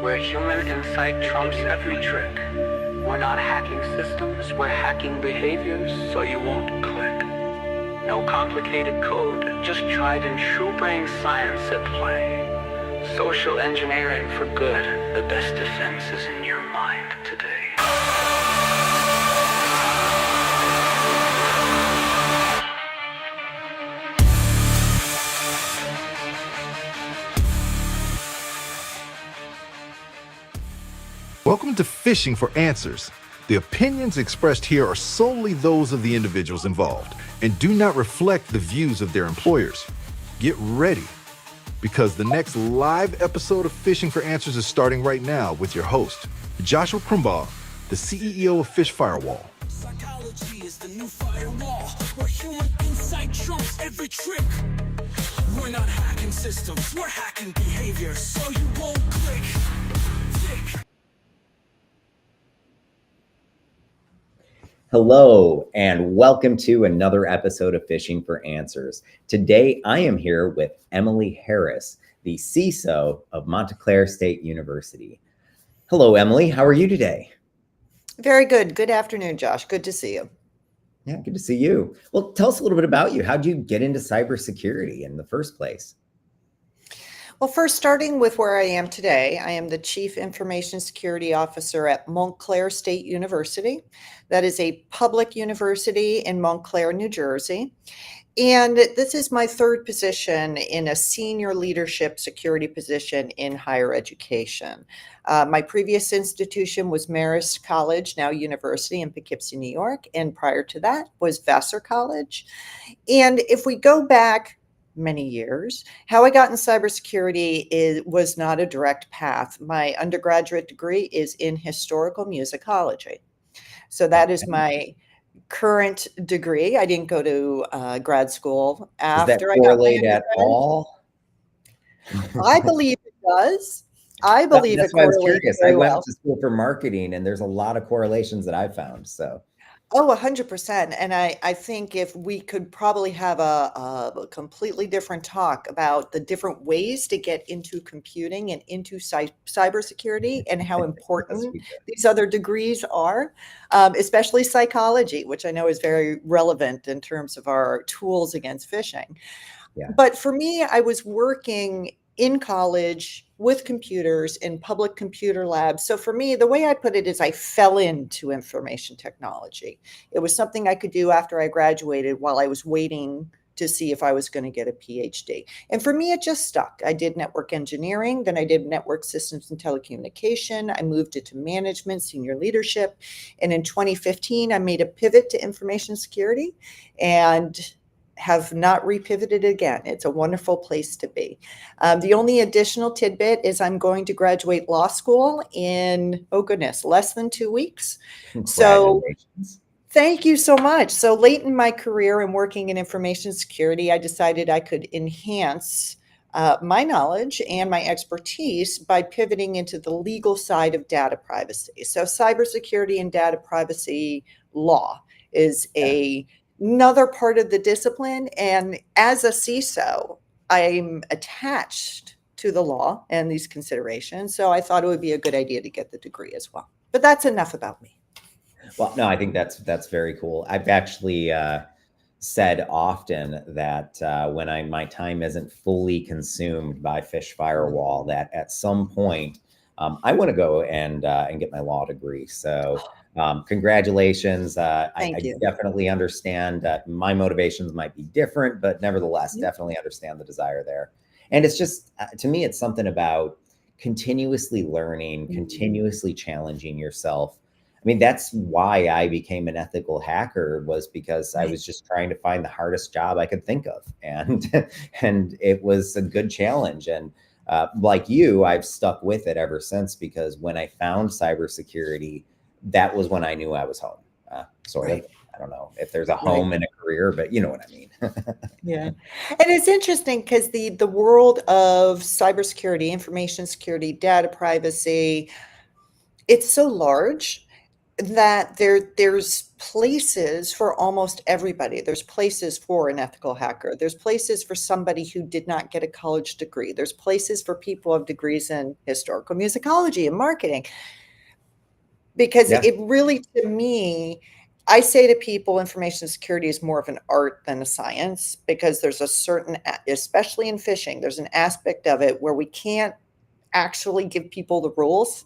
where human insight trumps every trick. We're not hacking systems, we're hacking behaviors so you won't click. No complicated code, just tried and true brain science at play. Social engineering for good, the best defense is in your mind today. Welcome to Phishing for Answers. The opinions expressed here are solely those of the individuals involved and do not reflect the views of their employers. Get ready, because the next live episode of Phishing for Answers is starting right now with your host, Joshua Crumbaugh, the CEO of Fish Firewall. Psychology is the new firewall, where human insight trumps every trick. We're not hacking systems, we're hacking behavior so you won't click. Hello, and welcome to another episode of Phishing for Answers. Today, I am here with Emily Harris, the CISO of Montclair State University. Hello, Emily. How are you today? Very good. Good afternoon, Josh. Good to see you. Yeah, good to see you. Well, tell us a little bit about you. How'd you get into cybersecurity in the first place? Well, first, starting with where I am today, I am the Chief Information Security Officer at Montclair State University. That is a public university in Montclair, New Jersey. And this is my third position in a senior leadership security position in higher education. My previous institution was Marist College, now University in Poughkeepsie, New York. And prior to that was Vassar College. And if we go back many years, how I got in cybersecurity was not a direct path. My undergraduate degree is in historical musicology. So that is my current degree. I didn't go to grad school after Does that correlate at all? I believe it does. I believe that's it why I was correlates curious. very I went well. to school for marketing, and there's a lot of correlations that I found. So. Oh, 100%. And I think if we could probably have a completely different talk about the different ways to get into computing and into cybersecurity and how important these other degrees are, especially psychology, which I know is very relevant in terms of our tools against phishing. Yeah. But for me, I was working in college with computers in public computer labs. So for me, the way I put it is I fell into information technology. It was something I could do after I graduated while I was waiting to see if I was going to get a PhD. And for me, it just stuck. I did network engineering, then I did network systems and telecommunication. I moved into management, senior leadership. And in 2015, I made a pivot to information security and have not repivoted again. It's a wonderful place to be. The only additional tidbit is I'm going to graduate law school in, oh goodness, less than 2 weeks. So thank you so much. So late in my career and working in information security, I decided I could enhance my knowledge and my expertise by pivoting into the legal side of data privacy. So cybersecurity and data privacy law is another part of the discipline. And as a CISO, I'm attached to the law and these considerations. So I thought it would be a good idea to get the degree as well. But that's enough about me. Well, no, I think that's very cool. I've actually said often that when my time isn't fully consumed by Fish Firewall, that at some point I want to go and get my law degree. So congratulations. I definitely understand that my motivations might be different, but nevertheless, definitely understand the desire there. And it's just, to me, it's something about continuously learning, continuously challenging yourself. I mean, that's why I became an ethical hacker, was because I was just trying to find the hardest job I could think of. And it was a good challenge. And like you, I've stuck with it ever since, because when I found cybersecurity, that was when I knew I was home. Sort of. I don't know if there's a home in a career, but you know what I mean. Yeah. And it's interesting because the world of cybersecurity, information security, data privacy, it's so large. that there's places for almost everybody. There's places for an ethical hacker. There's places for somebody who did not get a college degree. There's places for people who have degrees in historical musicology and marketing. Because Yeah. it really, to me, I say to people, information security is more of an art than a science, because there's a certain, especially in phishing, there's an aspect of it where we can't actually give people the rules.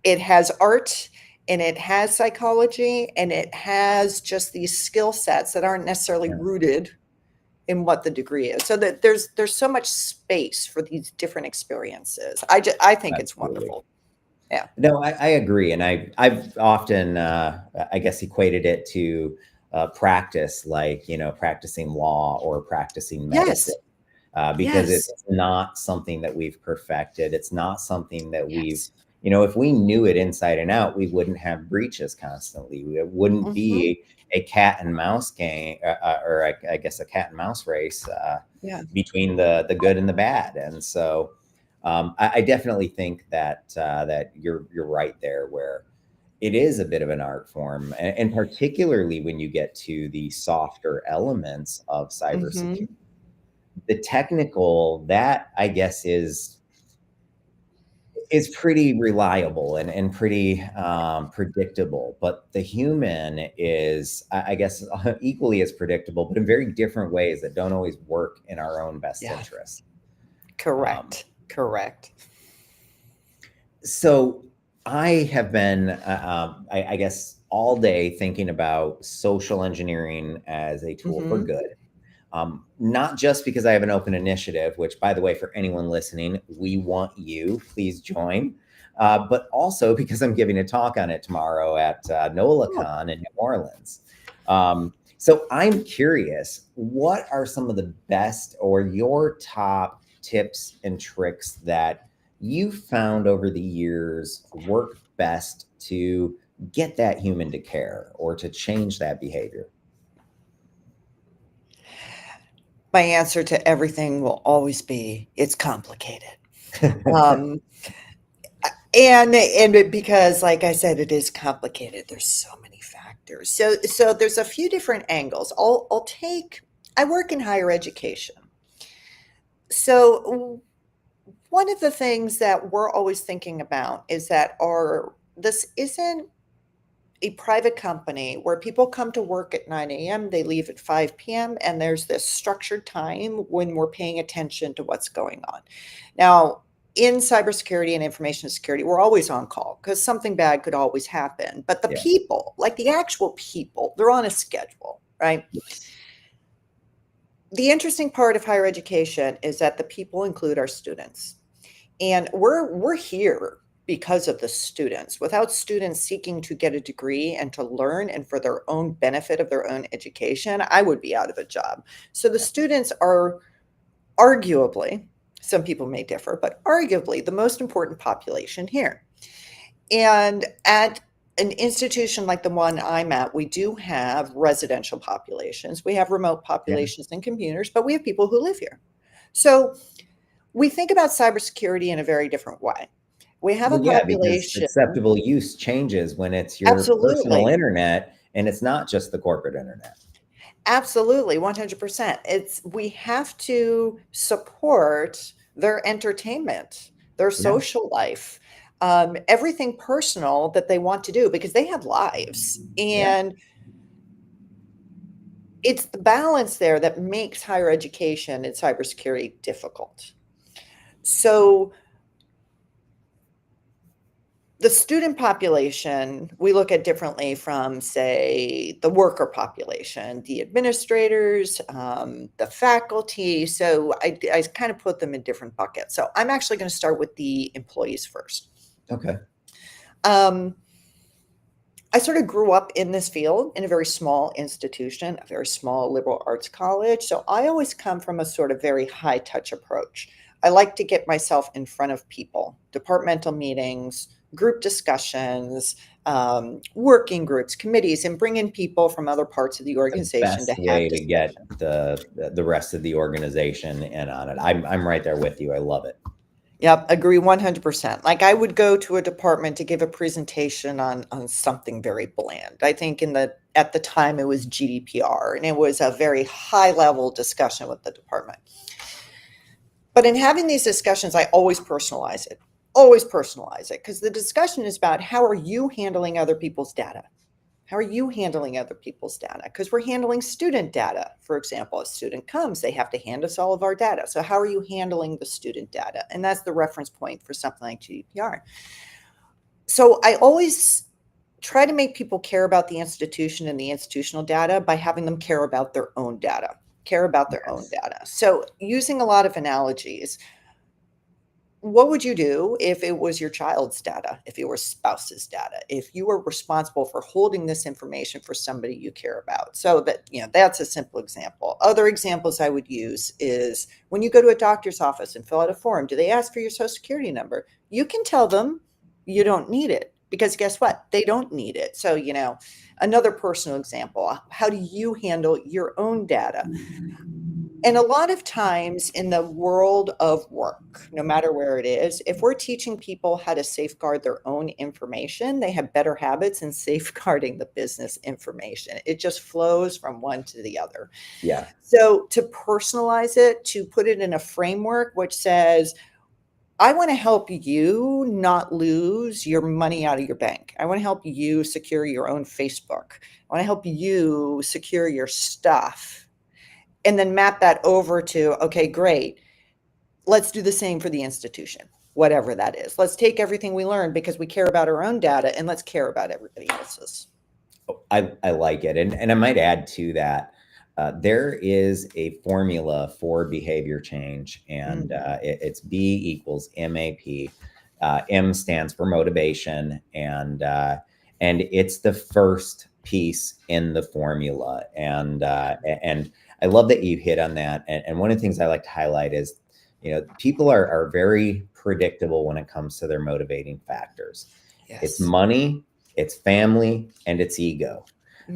It has art and it has psychology and it has just these skill sets that aren't necessarily Yeah. rooted in what the degree is. So that there's so much space for these different experiences. I think it's Absolutely. wonderful. Yeah. No, I agree, and I've often I guess equated it to practice, like practicing law or practicing medicine, Yes. because Yes. it's not something that we've perfected. It's not something that we've Yes. if we knew it inside and out, we wouldn't have breaches constantly. It wouldn't Mhm. be a cat and mouse game, or I guess a cat and mouse race Yeah. between the good and the bad, and so. I definitely think that that you're right there, where it is a bit of an art form, and particularly when you get to the softer elements of cybersecurity. Mhm. The technical, that I guess is pretty reliable and pretty predictable, but the human is, I guess, equally as predictable, but in very different ways that don't always work in our own best Yeah. interest. Correct. Correct. So I have been, I guess, all day thinking about social engineering as a tool for Mhm. good. Not just because I have an open initiative, which, by the way, for anyone listening, we want you. Please join. But also because I'm giving a talk on it tomorrow at Oh, NOLACon in New Orleans. So I'm curious, what are some of the best or your top tips and tricks that you found over the years work best to get that human to care or to change that behavior? my answer to everything will always be, it's complicated. Um, because, like I said, it is complicated. There's so many factors. So there's a few different angles. I work in higher education. So one of the things that we're always thinking about is that this isn't a private company where people come to work at 9 a.m., they leave at 5 p.m., and there's this structured time when we're paying attention to what's going on. Now, in cybersecurity and information security, we're always on call because something bad could always happen. But the Yeah. people, like the actual people, they're on a schedule, right? The interesting part of higher education is that the people include our students. And we're here because of the students. Without students seeking to get a degree and to learn and for their own benefit of their own education, I would be out of a job. So the students are arguably, some people may differ, but arguably the most important population here. And at an institution like the one I'm at, we do have residential populations. We have remote Yeah. populations and commuters, but we have people who live here. So we think about cybersecurity in a very different way. We have a Well, yeah, because population. acceptable use changes when it's your personal Absolutely. internet and it's not just the corporate internet. Absolutely, 100%. We have to support their entertainment, their Yeah. social life, everything personal that they want to do because they have lives. Yeah. And it's the balance there that makes higher education and cybersecurity difficult. So the student population, we look at differently from, say, the worker population, the administrators, the faculty. So I kind of put them in different buckets. So I'm actually going to start with the employees first. Okay. I sort of grew up in this field in a very small institution, a very small liberal arts college. So I always come from a sort of very high touch approach. I like to get myself in front of people, departmental meetings, group discussions, working groups, committees, and bring in people from other parts of the organization to Best have way to discussions. get the rest of the organization in on it. I'm right there with you. I love it. Yep, agree 100%. Like I would go to a department to give a presentation on something very bland. I think at the time it was GDPR, and it was a very high level discussion with the department. But in having these discussions, I always personalize it. Always personalize it, because the discussion is about how are you handling other people's data? How are you handling other people's data? Because we're handling student data. For example, a student comes, they have to hand us all of our data. So how are you handling the student data? And that's the reference point for something like GDPR. So I always try to make people care about the institution and the institutional data by having them care about their own data, So using a lot of analogies, what would you do if it was your child's data, if it were spouse's data, if you were responsible for holding this information for somebody you care about? So that's a simple example. Other examples I would use is when you go to a doctor's office and fill out a form, do they ask for your social security number? You can tell them you don't need it, because guess what? They don't need it. So, another personal example, how do you handle your own data? And a lot of times in the world of work, no matter where it is, if we're teaching people how to safeguard their own information, they have better habits in safeguarding the business information. It just flows from one to the other. Yeah. So to personalize it, to put it in a framework which says, I want to help you not lose your money out of your bank. I want to help you secure your own Facebook. I want to help you secure your stuff. And then map that over to, okay, great. Let's do the same for the institution, whatever that is. Let's take everything we learned because we care about our own data, and let's care about everybody else's. I like it. And I might add to that, there is a formula for behavior change, and it's B equals MAP. M stands for motivation, and it's the first piece in the formula. And I love that you hit on that. And one of the things I like to highlight is, people are very predictable when it comes to their motivating factors. Yes. It's money, it's family, and it's ego.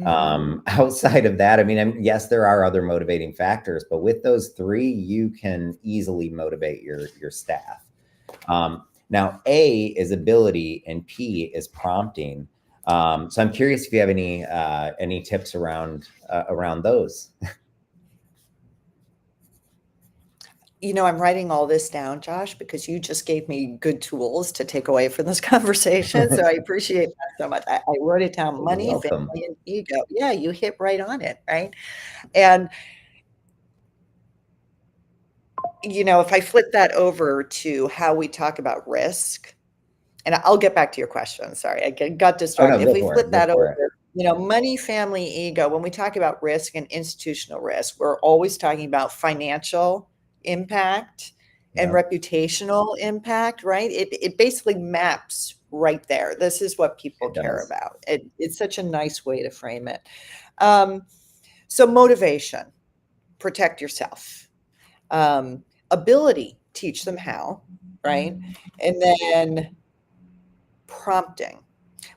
Outside of that, yes, there are other motivating factors, but with those three, you can easily motivate your staff. Now, A is ability and P is prompting. So I'm curious if you have any tips around those. I'm writing all this down, Josh, because you just gave me good tools to take away from this conversation. So I appreciate that so much. I wrote it down: money, family, and ego. Yeah, you hit right on it, right? And, if I flip that over to how we talk about risk, and I'll get back to your question. Sorry, I got distracted. If we flip that over, money, family, ego, when we talk about risk and institutional risk, we're always talking about financial impact and reputational impact, right? It basically maps right there. This is what people care about. It's such a nice way to frame it. So motivation, protect yourself. Ability, teach them how, right? And then prompting.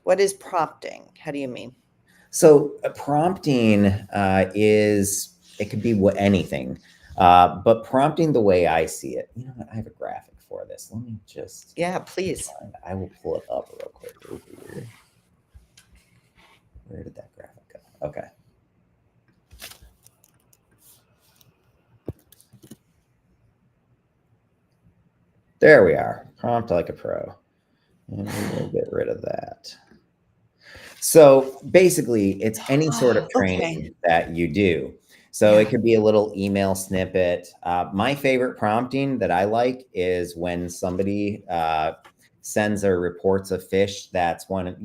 What is prompting? How do you mean? So prompting it could be anything. But prompting, the way I see it, I have a graphic for this. Let me just. Yeah, please. I will pull it up real quick over here. Where did that graphic go? Okay. There we are. Prompt like a pro. And we'll get rid of that. So basically, it's any sort of training that you do. So it could be a little email snippet. My favorite prompting that I like is when somebody sends or reports a fish. That's one,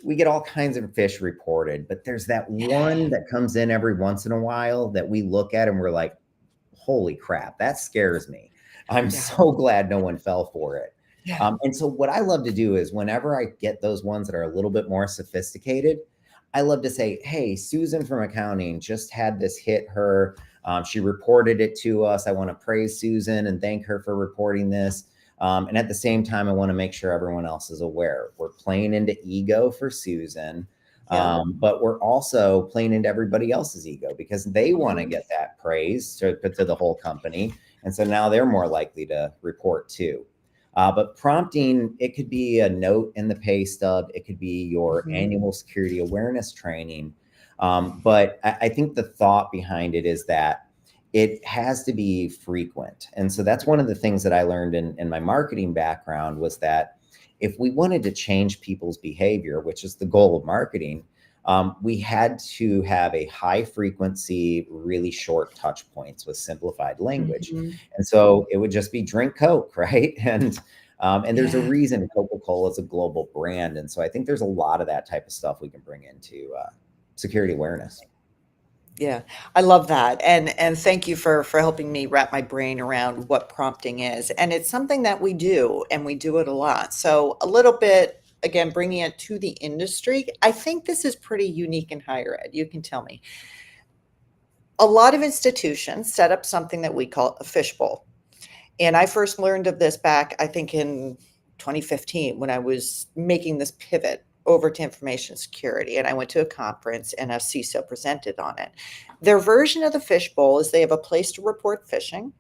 we get all kinds of fish reported, but there's that one that comes in every once in a while that we look at and we're like, holy crap, that scares me. I'm so glad no one fell for it. Yeah. And so what I love to do is whenever I get those ones that are a little bit more sophisticated, I love to say, hey, Susan from accounting just had this hit her. She reported it to us. I want to praise Susan and thank her for reporting this. And at the same time, I want to make sure everyone else is aware. We're playing into ego for Susan, but we're also playing into everybody else's ego because they want to get that praise to the whole company. And so now they're more likely to report too. But prompting, it could be a note in the pay stub. It could be your annual security awareness training. But I think the thought behind it is that it has to be frequent. And so that's one of the things that I learned in my marketing background, was that if we wanted to change people's behavior, which is the goal of marketing, we had to have a high frequency, really short touch points with simplified language. And so it would just be drink Coke, right? And there's a reason Coca-Cola is a global brand. And so I think there's a lot of that type of stuff we can bring into security awareness. Yeah, I love that. And thank you for helping me wrap my brain around what prompting is. And it's something that we do, and we do it a lot. So a little bit, again, bringing it to the industry, I think this is pretty unique in higher ed. You can tell me. A lot of institutions set up something that we call a fishbowl. And I first learned of this back, I think, in 2015, when I was making this pivot over to information security. And I went to a conference and a CISO presented on it. Their version of the fishbowl is they have a place to report phishing.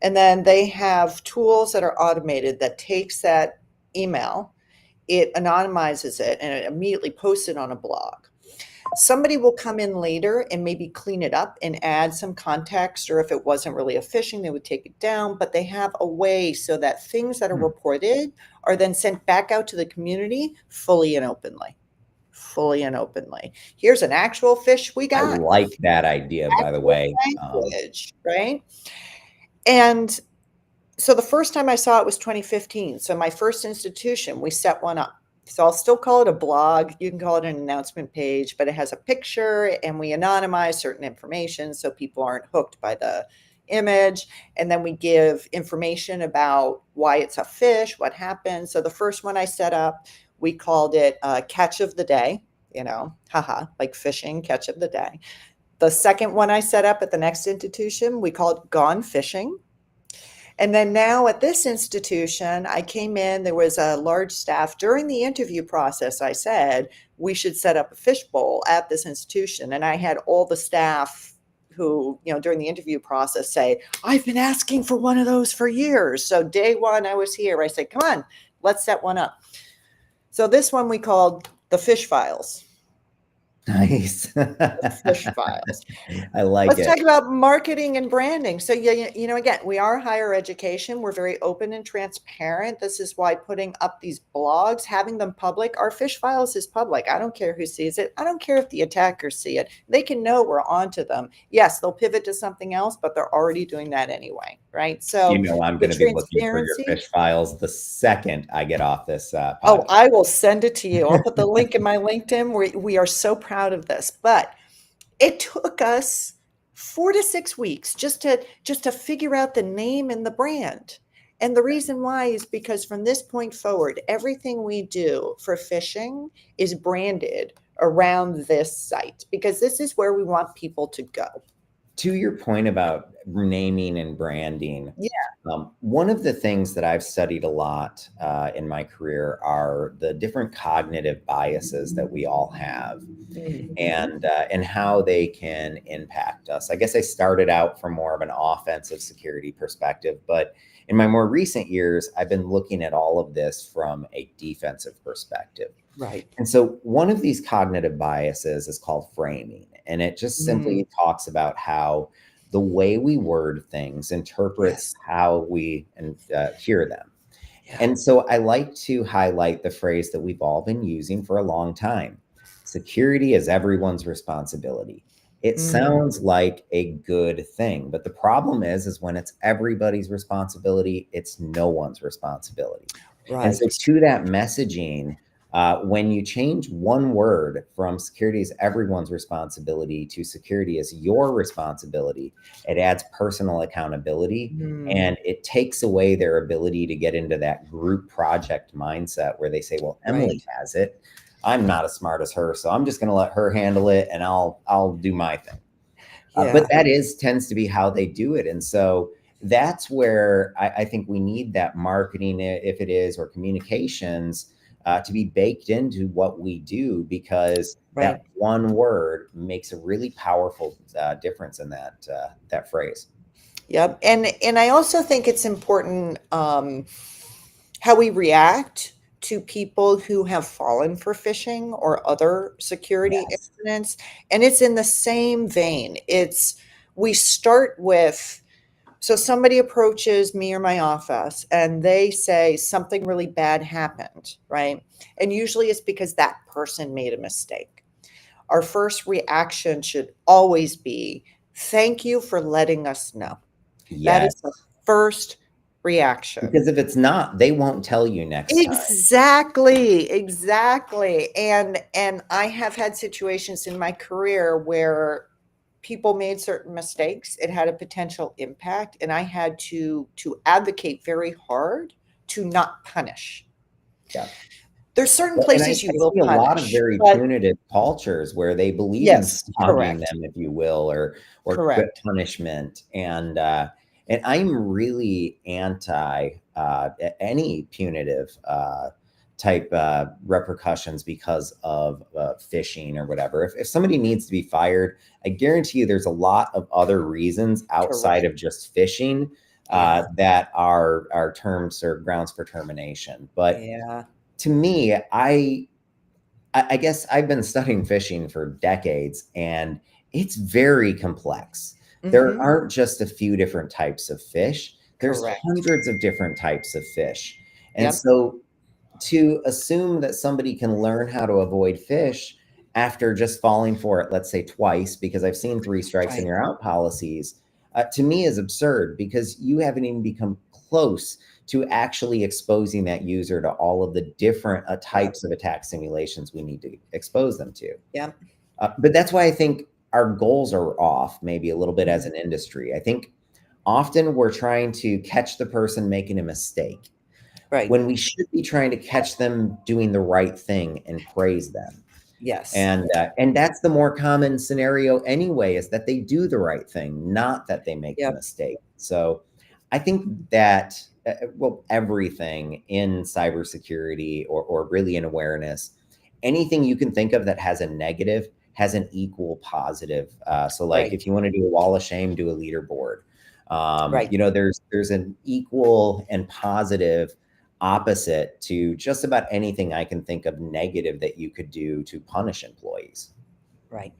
And then they have tools that are automated that takes that email, it anonymizes it, and it immediately posts it on a blog. Somebody will come in later and maybe clean it up and add some context, or if it wasn't really a phishing, they would take it down. But they have a way so that things that are reported are then sent back out to the community fully and openly. Fully and openly. Here's an actual fish we got. I like that idea, by the way. Language, right? And so the first time I saw it was 2015. So my first institution, we set one up. So I'll still call it a blog. You can call it an announcement page, but it has a picture, and we anonymize certain information so people aren't hooked by the image. And then we give information about why it's a fish, what happened. So the first one I set up, we called it Catch of the Day, haha, like fishing, Catch of the Day. The second one I set up at the next institution, we called Gone Fishing. And then now at this institution, I came in, there was a large staff. During the interview process, I said, we should set up a fishbowl at this institution. And I had all the staff who, during the interview process say, I've been asking for one of those for years. So day one, I was here. I said, come on, let's set one up. So this one we called the Fish Files. Nice. Fish Files. I like it. Let's talk about marketing and branding. So, again, we are higher education. We're very open and transparent. This is why putting up these blogs, having them public, our Fish Files is public. I don't care who sees it. I don't care if the attackers see it. They can know we're onto them. Yes, they'll pivot to something else, but they're already doing that anyway, right? So I'm going to be looking for your Fish Files the second I get off this podcast. Oh, I will send it to you. I'll put the link in my LinkedIn. We are so proud of this, but it took us 4 to 6 weeks just to figure out the name and the brand. And the reason why is because from this point forward, everything we do for phishing is branded around this site, because this is where we want people to go. To your point about naming and branding, one of the things that I've studied a lot in my career are the different cognitive biases that we all have, and how they can impact us. I guess I started out from more of an offensive security perspective, but in my more recent years, I've been looking at all of this from a defensive perspective. Right. And so one of these cognitive biases is called framing. And it just simply talks about how the way we word things interprets how we hear them. Yeah. And so I like to highlight the phrase that we've all been using for a long time. Security is everyone's responsibility. It sounds like a good thing, but the problem is when it's everybody's responsibility, it's no one's responsibility. Right. And so to that messaging, when you change one word from security is everyone's responsibility to security is your responsibility, it adds personal accountability, and it takes away their ability to get into that group project mindset where they say, well, Emily has it. I'm not as smart as her, so I'm just going to let her handle it and I'll do my thing. But that tends to be how they do it. And so that's where I think we need that marketing, if it is, or communications, to be baked into what we do, because that one word makes a really powerful difference in that phrase. Yep. And I also think it's important how we react to people who have fallen for phishing or other security Yes. incidents. And it's in the same vein. It's we start with so somebody approaches me or my office and they say something really bad happened, right? And usually it's because that person made a mistake. Our first reaction should always be, thank you for letting us know. That is the Yes. first reaction. Because if it's not, they won't tell you next time. Exactly, exactly. And I have had situations in my career where people made certain mistakes. It had a potential impact, and I had to advocate very hard to not punish. Yeah. There's certain Well, and places you I will see a lot of punish, very but punitive cultures where they believe in yes, flogging correct, them, if you will, or good correct. punishment. And I'm really anti any punitive type repercussions because of phishing or whatever. If somebody needs to be fired, I guarantee you there's a lot of other reasons outside Correct. of just phishing Yeah, that are terms or grounds for termination. But yeah. to me, I guess I've been studying fishing for decades, and it's very complex. There Mhm. aren't just a few different types of fish. There's Correct. hundreds of different types of fish. And Yep, so to assume that somebody can learn how to avoid fish after just falling for it, let's say twice, because I've seen three strikes and right. you're out policies, to me is absurd because you haven't even become close to actually exposing that user to all of the different Yep, types of attack simulations we need to expose them to. yep. But that's why I think our goals are off, maybe a little bit as Mhm. an industry. I think often we're trying to catch the person making a mistake Right. when we should be trying to catch them doing the right thing and praise them. Yes. And that's the more common scenario anyway, is that they do the right thing, not that they make the Yep. mistake. So I think that well, everything in cybersecurity or really in awareness, anything you can think of that has a negative has an equal positive. So like Right. if you want to do a wall of shame, do a leaderboard. Right. You know, there's an equal and positive opposite to just about anything I can think of negative that you could do to punish employees. Right.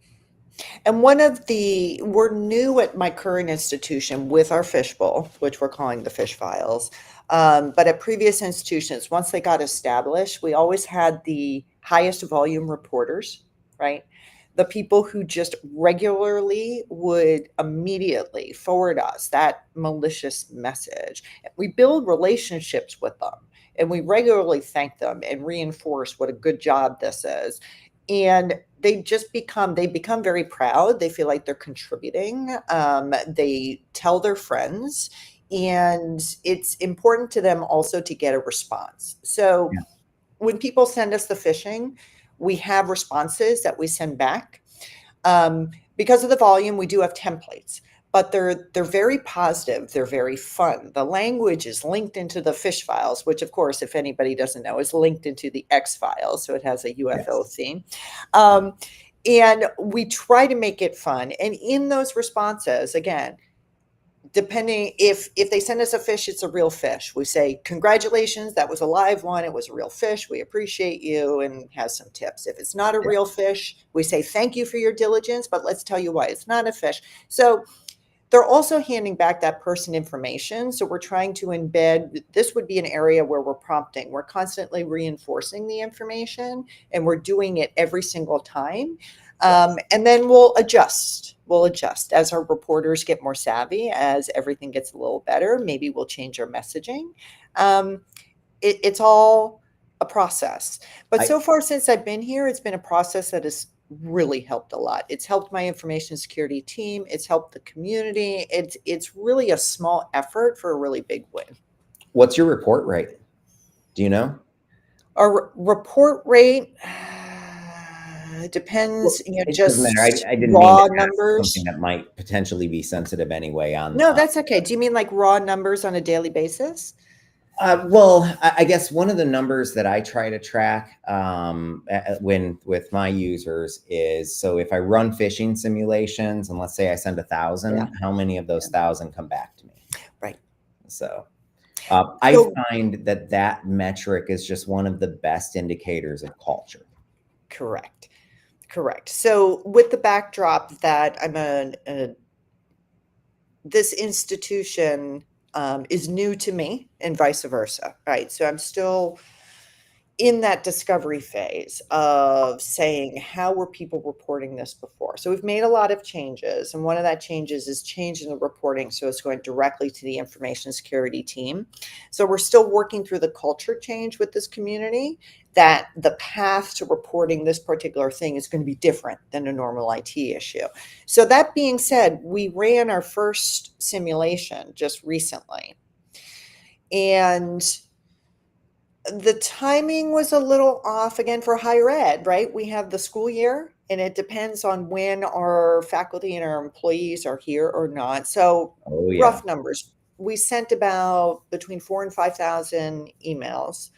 And we're new at my current institution with our fishbowl, which we're calling the fish files. But at previous institutions, once they got established, we always had the highest volume reporters, right? The people who just regularly would immediately forward us that malicious message. We build relationships with them and we regularly thank them and reinforce what a good job this is. And they become very proud. They feel like they're contributing. They tell their friends, and it's important to them also to get a response. So Yeah. when people send us the phishing, we have responses that we send back. Because of the volume, we do have templates, but they're very positive. They're very fun. The language is linked into the fish files, which, of course, if anybody doesn't know, is linked into the X files. So it has a UFO Yes. theme. Um, and we try to make it fun. And in those responses, again, depending if they send us a fish, it's a real fish. We say, congratulations, that was a live one. It was a real fish. We appreciate you, and has some tips. If it's not a Yeah. real fish, we say thank you for your diligence, but let's tell you why it's not a fish. So they're also handing back that person information. So we're trying to embed, this would be an area where we're prompting. We're constantly reinforcing the information and we're doing it every single time. Yes. And then we'll adjust. We'll adjust as our reporters get more savvy, as everything gets a little better. Maybe we'll change our messaging. It's all a process. But I so far since I've been here, it's been a process that has really helped a lot. It's helped my information security team. It's helped the community. It's really a small effort for a really big win. What's your report rate? Do you know? Our report rate Well, depends, it doesn't matter. just I didn't mean to raw ask something numbers. that might potentially be sensitive anyway on No, that's okay. Do you mean like raw numbers on a daily basis? Well, I guess one of the numbers that I try to track when with my users is, so if I run phishing simulations and let's say I send 1,000, Yeah. how many of those 1,000 come back to me? Right. So I So find that that metric is just one of the best indicators of culture. correct. Correct. So with the backdrop that this institution is new to me and vice versa, right? So I'm still in that discovery phase of saying, how were people reporting this before? So we've made a lot of changes, and one of that changes is changing the reporting so it's going directly to the information security team. So we're still working through the culture change with this community, that the path to reporting this particular thing is going to be different than a normal IT issue. So that being said, we ran our first simulation just recently, and the timing was a little off again for higher ed, right? We have the school year, and it depends on when our faculty and our employees are here or not. So Oh yeah. rough numbers, we sent about between 4 and 5,000 emails.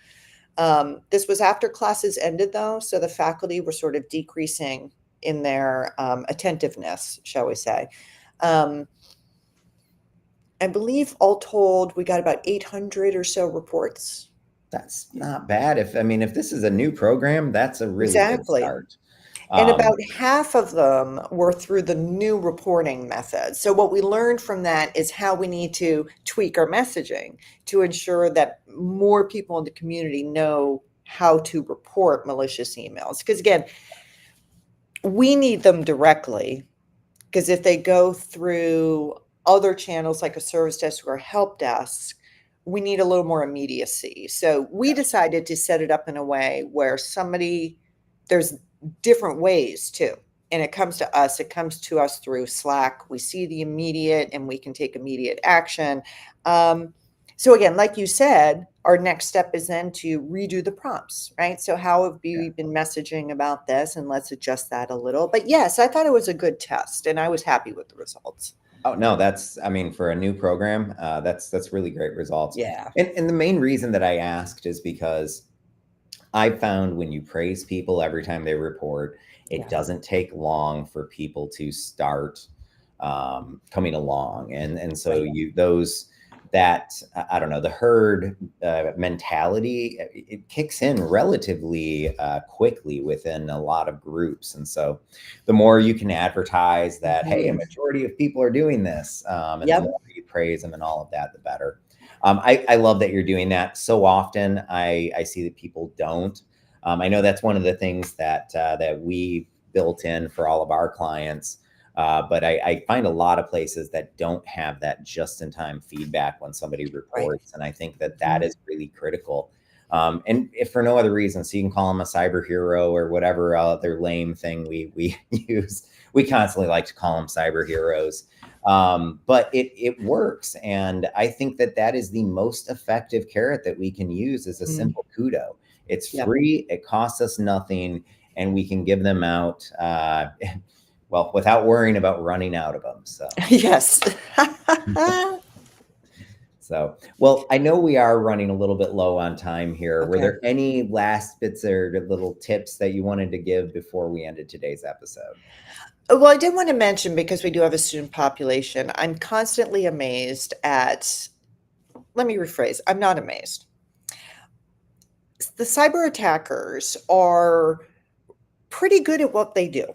This was after classes ended, though, so the faculty were sort of decreasing in their attentiveness, shall we say. I believe all told, we got about 800 or so reports. That's not bad. If this is a new program, that's a really good Exactly. start. And Um, about half of them were through the new reporting method. So what we learned from that is how we need to tweak our messaging to ensure that more people in the community know how to report malicious emails. Because again, we need them directly, because if they go through other channels like a service desk or a help desk, we need a little more immediacy. So we decided to set it up in a way where there's different ways too. And it comes to us through Slack. We see the immediate and we can take immediate action. So again, like you said, our next step is then to redo the prompts, right? So how have we been messaging about this? And let's adjust that a little. But yes, I thought it was a good test and I was happy with the results. Oh no, for a new program, that's really great results. Yeah. And the main reason that I asked is because I found when you praise people every time they report, it Yeah. doesn't take long for people to start coming along, and so Right. I don't know, the herd mentality, it kicks in relatively quickly within a lot of groups, and so the more you can advertise that, hey, a Mhm. majority of people are doing this, and the Yep. more you praise them and all of that, the better. I love that you're doing that. So often I see that people don't. I know that's one of the things that we built in for all of our clients. But I find a lot of places that don't have that just-in-time feedback when somebody Right. reports, and I think that Mhm. is really critical. And if for no other reason, so you can call them a cyber hero or whatever other lame thing we use. We constantly like to call them cyber heroes, but it works, and I think that is the most effective carrot that we can use is a Mhm. simple kudo. It's Yep. free, it costs us nothing, and we can give them out. Well, without worrying about running out of them. Yes. Well, I know we are running a little bit low on time here. Were Okay. there any last bits or little tips that you wanted to give before we ended today's episode? Well, I did want to mention, because we do have a student population, I'm constantly amazed at, let me rephrase, I'm not amazed. The cyber attackers are pretty good at what they do.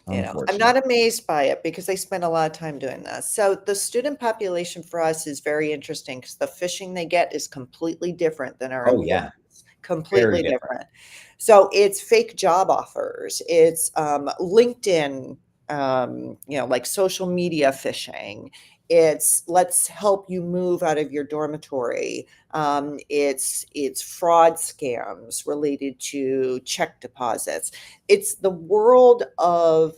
I'm Unfortunately. not amazed by it because they spend a lot of time doing this. So the student population for us is very interesting because the phishing they get is completely different than our Oh yeah, employees. Completely very different. different. So it's fake job offers. It's LinkedIn, like social media phishing. It's let's help you move out of your dormitory. It's fraud scams related to check deposits. It's the world of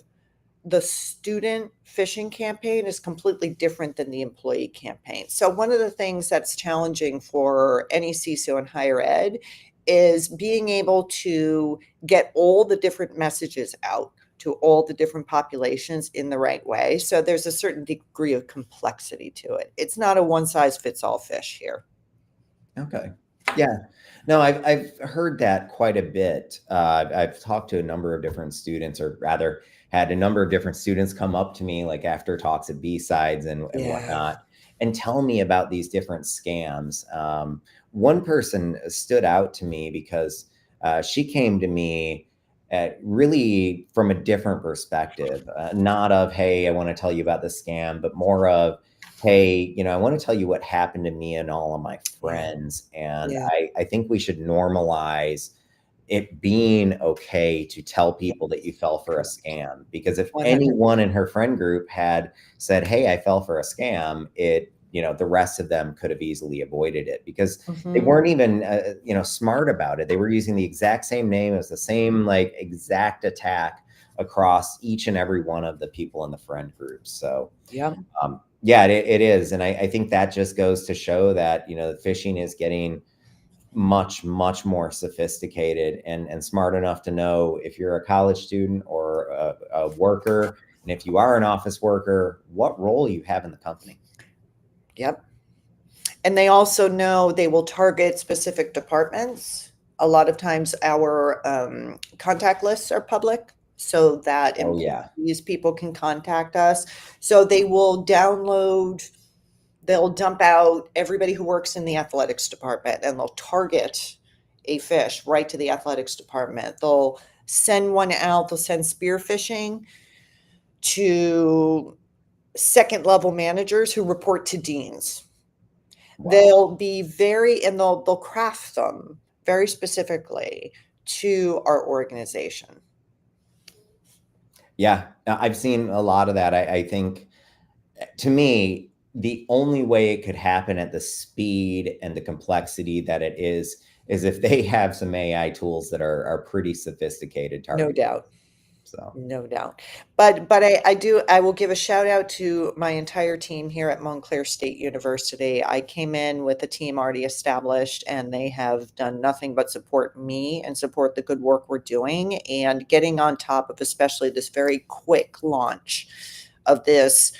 the student phishing campaign is completely different than the employee campaign. So one of the things that's challenging for any CISO in higher ed is being able to get all the different messages out to all the different populations in the right way. So there's a certain degree of complexity to it. It's not a one size fits all fish here. Okay. Yeah. No, I've heard that quite a bit. I've talked to a number of different students, or rather, had a number of different students come up to me like after talks at B-sides and Yeah. whatnot, and tell me about these different scams. One person stood out to me because she came to me at really from a different perspective, not of, hey, I want to tell you about the scam, but more of, hey, I want to tell you what happened to me and all of my Yeah. friends. And Yeah. I think we should normalize it being okay to tell people that you fell for a scam. Because if 100. anyone in her friend group had said, hey, I fell for a scam, the rest of them could have easily avoided it because they Mhm. weren't even, smart about it. They were using the exact same name. It was the same, like, exact attack across each and every one of the people in the friend group. So, Yeah. yeah, it is. And I think that just goes to show that, phishing is getting much, much more sophisticated and smart enough to know if you're a college student or a worker. And if you are an office worker, what role you have in the company. Yep. And they also know they will target specific departments. A lot of times our contact lists are public so that Oh, yeah. employees, people can contact us. So they will they'll dump out everybody who works in the athletics department and they'll target a fish right to the athletics department. They'll send one out, they'll send spear phishing to second level managers who report to deans. Wow. They'll be and they'll craft them very specifically to our organization. Yeah, I've seen a lot of that. I think, to me, the only way it could happen at the speed and the complexity that it is if they have some AI tools that are pretty sophisticated No targeting. doubt. So, No doubt. But I will give a shout out to my entire team here at Montclair State University. I came in with a team already established and they have done nothing but support me and support the good work we're doing and getting on top of especially this very quick launch of this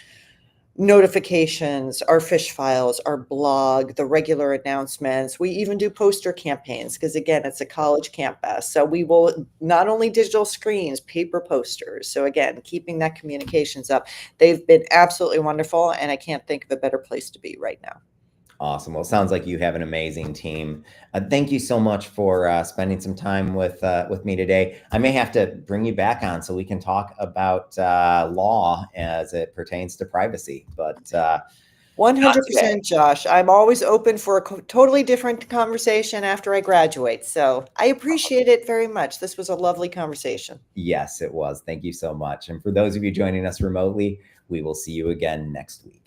notifications, our fish files, our blog, the regular announcements. We even do poster campaigns because, again, it's a college campus. So we will not only digital screens, paper posters. So, again, keeping that communications up. They've been absolutely wonderful, and I can't think of a better place to be right now. awesome. Well, it sounds like you have an amazing team. Thank you so much for spending some time with me today. I may have to bring you back on so we can talk about law as it pertains to privacy, but not today. 100%, Josh. I'm always open for a totally different conversation after I graduate. So I appreciate it very much. This was a lovely conversation. Yes, it was. Thank you so much. And for those of you joining us remotely, we will see you again next week.